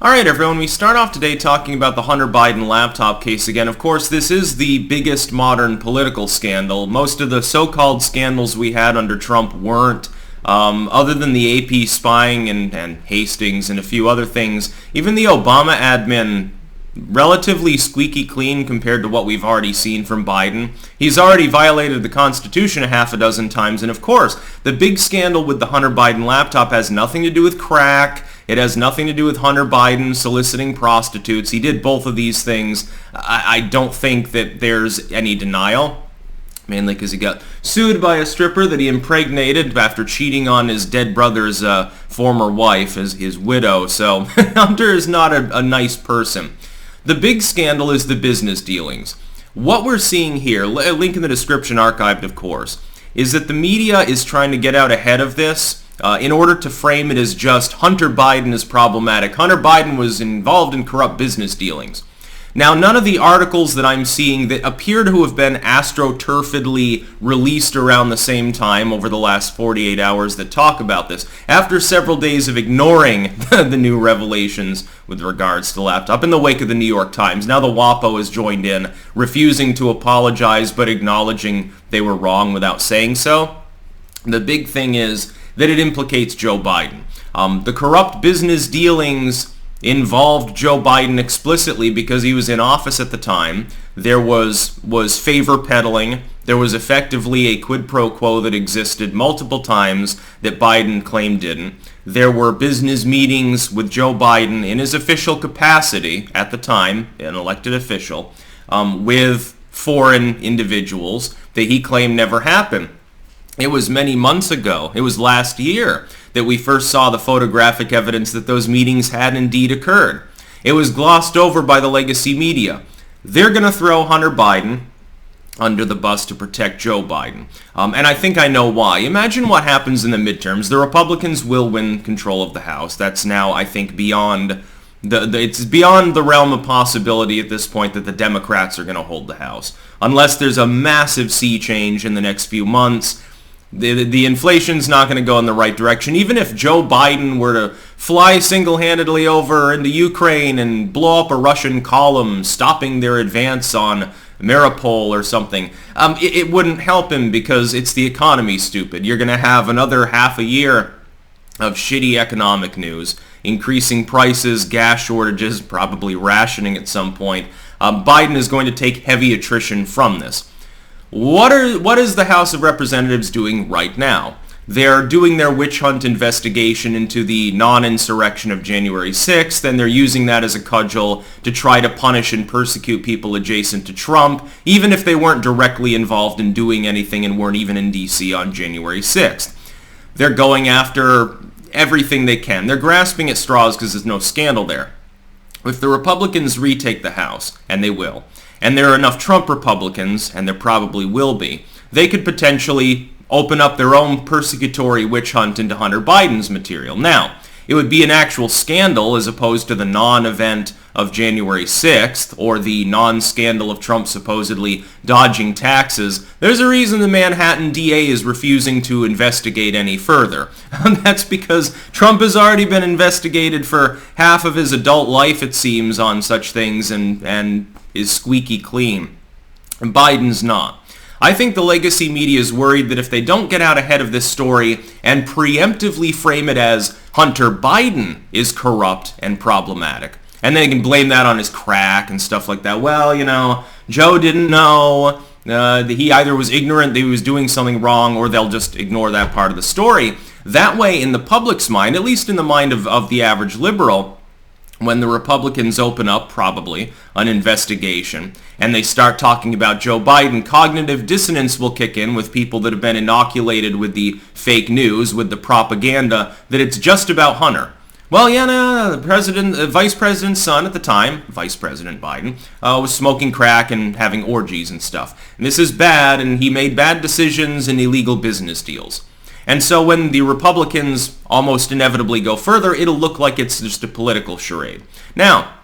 Alright everyone, we start off today talking about the Hunter Biden laptop case again. Of course, this is the biggest modern political scandal. Most of the so-called scandals we had under Trump weren't. Other than the AP spying and Hastings and a few other things, even the Obama admin, relatively squeaky clean compared to what we've already seen from Biden. He's already violated the Constitution a half a dozen times, and of course, the big scandal with the Hunter Biden laptop has nothing to do with crack. It has nothing to do with Hunter Biden soliciting prostitutes. He did both of these things. I don't think that there's any denial, mainly because he got sued by a stripper that he impregnated after cheating on his dead brother's former wife, as his widow. So Hunter is not a nice person. The big scandal is the business dealings. What we're seeing here, a link in the description, archived of course, is that the media is trying to get out ahead of this in order to frame it as just Hunter Biden is problematic. Hunter Biden was involved in corrupt business dealings. Now, none of the articles that I'm seeing that appear to have been astroturfedly released around the same time over the last 48 hours that talk about this, after several days of ignoring the new revelations with regards to the laptop in the wake of the New York Times. Now the WAPO has joined in, refusing to apologize but acknowledging they were wrong without saying so. The big thing is that it implicates Joe Biden. The corrupt business dealings involved Joe Biden explicitly because he was in office at the time. There was favor peddling. There was effectively a quid pro quo that existed multiple times that Biden claimed didn't. There were business meetings with Joe Biden in his official capacity at the time, an elected official, with foreign individuals that he claimed never happened. It was many months ago, it was last year, that we first saw the photographic evidence that those meetings had indeed occurred. It was glossed over by the legacy media. They're going to throw Hunter Biden under the bus to protect Joe Biden. And I think I know why. Imagine what happens in the midterms. The Republicans will win control of the House. That's now, I think, beyond it's beyond the realm of possibility at this point that the Democrats are going to hold the House. Unless there's a massive sea change in the next few months, the inflation's not going to go in the right direction. Even if Joe Biden were to fly single-handedly over into Ukraine and blow up a Russian column, stopping their advance on Mariupol or something, it wouldn't help him because it's the economy, stupid. You're going to have another half a year of shitty economic news, increasing prices, gas shortages, probably rationing at some point. Biden is going to take heavy attrition from this. What is the House of Representatives doing right now? They're doing their witch hunt investigation into the non-insurrection of January 6th, and they're using that as a cudgel to try to punish and persecute people adjacent to Trump, even if they weren't directly involved in doing anything and weren't even in D.C. on January 6th. They're going after everything they can. They're grasping at straws because there's no scandal there. If the Republicans retake the House, and they will, and there are enough Trump Republicans, and there probably will be, they could potentially open up their own persecutory witch hunt into Hunter Biden's material. Now, it would be an actual scandal as opposed to the non-event of January 6th or the non-scandal of Trump supposedly dodging taxes. There's a reason the Manhattan DA is refusing to investigate any further. That's because Trump has already been investigated for half of his adult life, it seems, on such things and is squeaky clean. And Biden's not. I think the legacy media is worried that if they don't get out ahead of this story and preemptively frame it as Hunter Biden is corrupt and problematic, and they can blame that on his crack and stuff like that. Well, you know, Joe didn't know. He either was ignorant that he was doing something wrong, or they'll just ignore that part of the story. That way, in the public's mind, at least in the mind of the average liberal, when the Republicans open up, probably, an investigation, and they start talking about Joe Biden, cognitive dissonance will kick in with people that have been inoculated with the fake news, with the propaganda, that it's just about Hunter. Well, yeah, no, the vice president's son at the time, Vice President Biden, was smoking crack and having orgies and stuff. And this is bad, and he made bad decisions and illegal business deals. And so when the Republicans almost inevitably go further, it'll look like it's just a political charade. Now,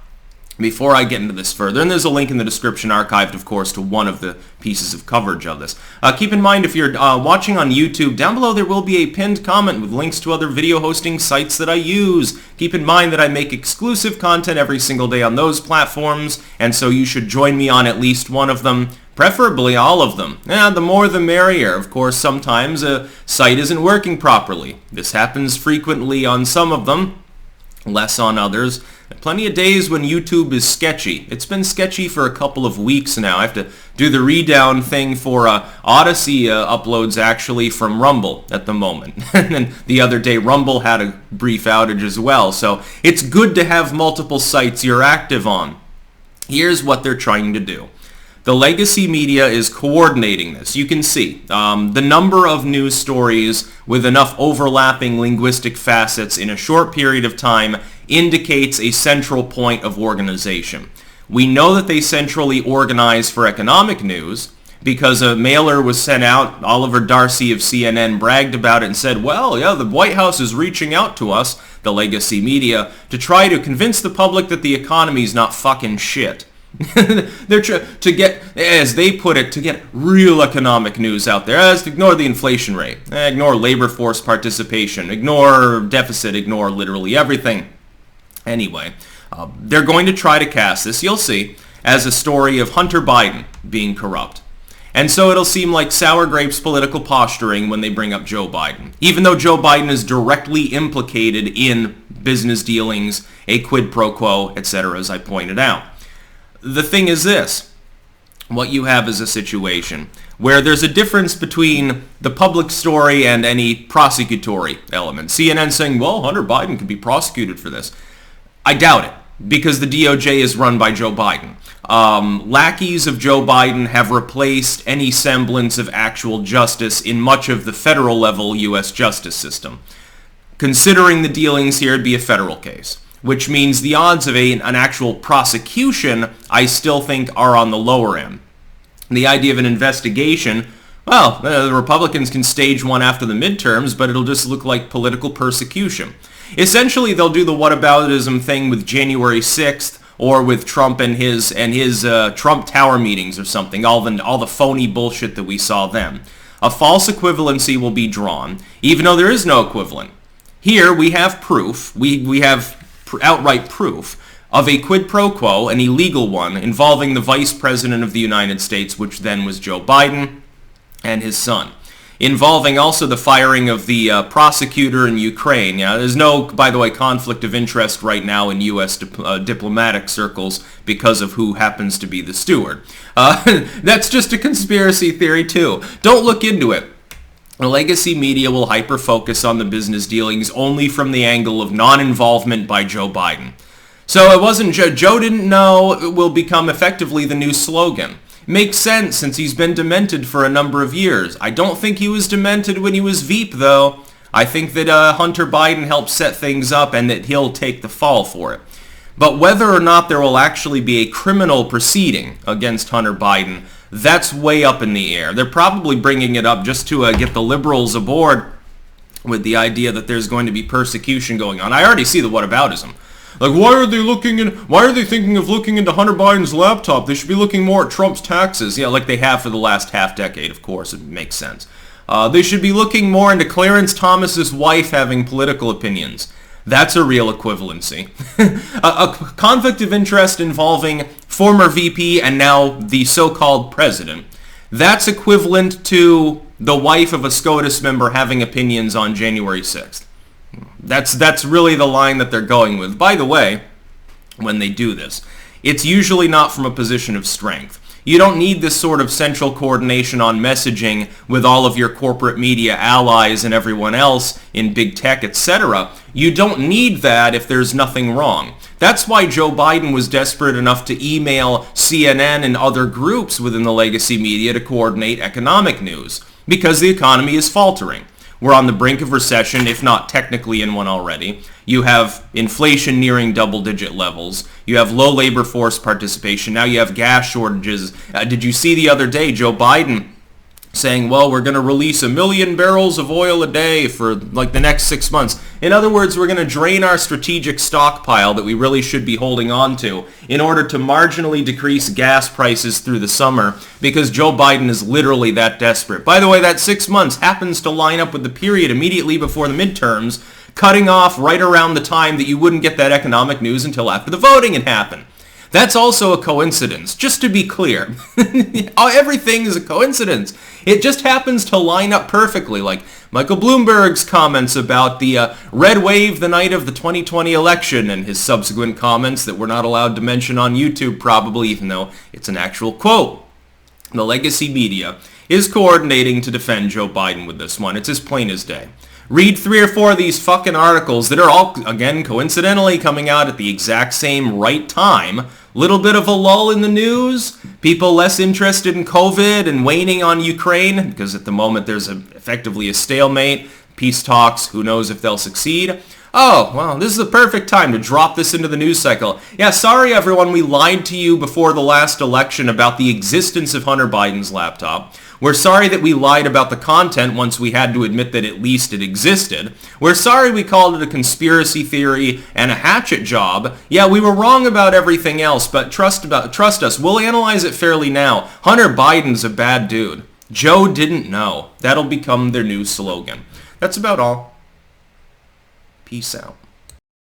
before I get into this further, and there's a link in the description archived, of course, to one of the pieces of coverage of this. Keep in mind, if you're watching on YouTube, down below there will be a pinned comment with links to other video hosting sites that I use. Keep in mind that I make exclusive content every single day on those platforms, and so you should join me on at least one of them, preferably all of them. The more the merrier. Of course, sometimes a site isn't working properly. This happens frequently on some of them, less on others. Plenty of days when YouTube is sketchy. It's been sketchy for a couple of weeks now. I have to do the redown thing for Odyssey uploads actually from Rumble at the moment. And then the other day Rumble had a brief outage as well. So it's good to have multiple sites you're active on. Here's what they're trying to do. The legacy media is coordinating this. You can see the number of news stories with enough overlapping linguistic facets in a short period of time indicates a central point of organization. We know that they centrally organize for economic news because a mailer was sent out. Oliver Darcy of CNN bragged about it and said, well, yeah, the White House is reaching out to us, the legacy media, to try to convince the public that the economy's not fucking shit. They're to get, as they put it, to get real economic news out there. As to ignore the inflation rate, ignore labor force participation, ignore deficit, ignore literally everything. Anyway, they're going to try to cast this, you'll see, as a story of Hunter Biden being corrupt. And so it'll seem like sour grapes political posturing when they bring up Joe Biden, even though Joe Biden is directly implicated in business dealings, a quid pro quo, etc., as I pointed out. The thing is this. What you have is a situation where there's a difference between the public story and any prosecutory element. CNN saying, well, Hunter Biden could be prosecuted for this. I doubt it, because the DOJ is run by Joe Biden. Lackeys of Joe Biden have replaced any semblance of actual justice in much of the federal level U.S. justice system. Considering the dealings here, it'd be a federal case, which means the odds of an actual prosecution, I still think, are on the lower end. The idea of an investigation, well, the Republicans can stage one after the midterms, but it'll just look like political persecution. Essentially, they'll do the whataboutism thing with January 6th or with Trump and his Trump Tower meetings or something, all the phony bullshit that we saw then. A false equivalency will be drawn, even though there is no equivalent. Here we have proof, we have outright proof of a quid pro quo, an illegal one, involving the Vice President of the United States, which then was Joe Biden, and his son. Involving also the firing of the prosecutor in Ukraine. There's no, by the way, conflict of interest right now in U.S. diplomatic circles because of who happens to be the steward. That's just a conspiracy theory, too. Don't look into it. The legacy media will hyper-focus on the business dealings only from the angle of non-involvement by Joe Biden. So it wasn't Joe didn't know it will become effectively the new slogan. Makes sense since he's been demented for a number of years. I don't think he was demented when he was Veep, though. I think that Hunter Biden helped set things up and that he'll take the fall for it. But whether or not there will actually be a criminal proceeding against Hunter Biden, that's way up in the air. They're probably bringing it up just to get the liberals aboard with the idea that there's going to be persecution going on. I already see the whataboutism. Like, why are they thinking of looking into Hunter Biden's laptop? They should be looking more at Trump's taxes. Yeah, like they have for the last half decade, of course. It makes sense. They should be looking more into Clarence Thomas's wife having political opinions. That's a real equivalency. a conflict of interest involving former VP and now the so-called president. That's equivalent to the wife of a SCOTUS member having opinions on January 6th. That's really the line that they're going with. By the way, when they do this, it's usually not from a position of strength. You don't need this sort of central coordination on messaging with all of your corporate media allies and everyone else in big tech, etc. You don't need that if there's nothing wrong. That's why Joe Biden was desperate enough to email CNN and other groups within the legacy media to coordinate economic news, because the economy is faltering. We're on the brink of recession, if not technically in one already. You have inflation nearing double-digit levels. You have low labor force participation. Now you have gas shortages. Did you see the other day Joe Biden saying, well, we're going to release 1 million barrels of oil a day for like the next 6 months. In other words, we're going to drain our strategic stockpile that we really should be holding on to in order to marginally decrease gas prices through the summer because Joe Biden is literally that desperate. By the way, that 6 months happens to line up with the period immediately before the midterms, cutting off right around the time that you wouldn't get that economic news until after the voting had happened. That's also a coincidence, just to be clear. Everything is a coincidence. It just happens to line up perfectly, like Michael Bloomberg's comments about the red wave the night of the 2020 election and his subsequent comments that we're not allowed to mention on YouTube probably, even though it's an actual quote. The legacy media is coordinating to defend Joe Biden with this one. It's as plain as day. Read 3 or 4 of these fucking articles that are all, again, coincidentally coming out at the exact same right time. Little bit of a lull in the news. People less interested in COVID and waning on Ukraine because at the moment there's effectively a stalemate. Peace talks, who knows if they'll succeed. Oh, well, this is the perfect time to drop this into the news cycle. Yeah, sorry everyone, we lied to you before the last election about the existence of Hunter Biden's laptop. We're sorry that we lied about the content once we had to admit that at least it existed. We're sorry we called it a conspiracy theory and a hatchet job. Yeah, we were wrong about everything else, but trust us, we'll analyze it fairly now. Hunter Biden's a bad dude. Joe didn't know. That'll become their new slogan. That's about all. Peace out.